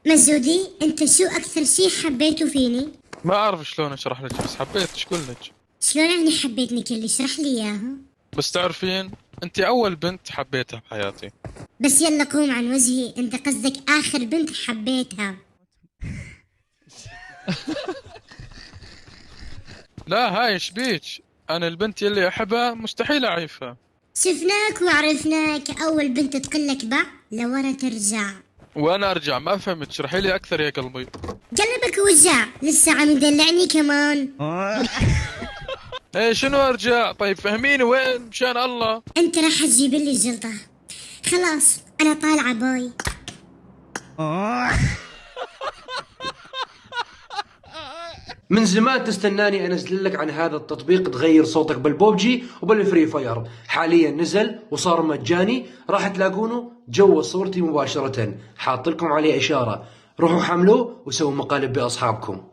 مزودي، انت شو اكثر شي حبيته فيني؟ ما اعرف شلون اشرح لك، بس حبيت اشكل لك. شلون يعني حبيتني كلي؟ اشرح لي اياها. بس تعرفين، انت اول بنت حبيتها بحياتي. بس يلا قوم عن وجهي، انت قصدك اخر بنت حبيتها. لا، هاي شبيك؟ انا البنت يلي احبها مستحيل اعيفها. شفناك وعرفناك، اول بنت تقلك بع لورا ترجع. وانا ارجع؟ ما فهمت، اشرحي لي اكثر يا قلبي. قلبك وجع لسه عم يدلعني كمان. ايه شنو ارجع؟ طيب فهميني وين مشان الله. انت راح تجيب لي الجلطة. خلاص انا طالعة باي. من زمان تستناني انزل لك عن هذا التطبيق تغير صوتك بالبوبجي وبالفري فاير. حاليا نزل وصار مجاني، راح تلاقونه جوا صورتي مباشرة، حاط لكم عليه اشارة. روحوا حملوه وسووا مقالب باصحابكم.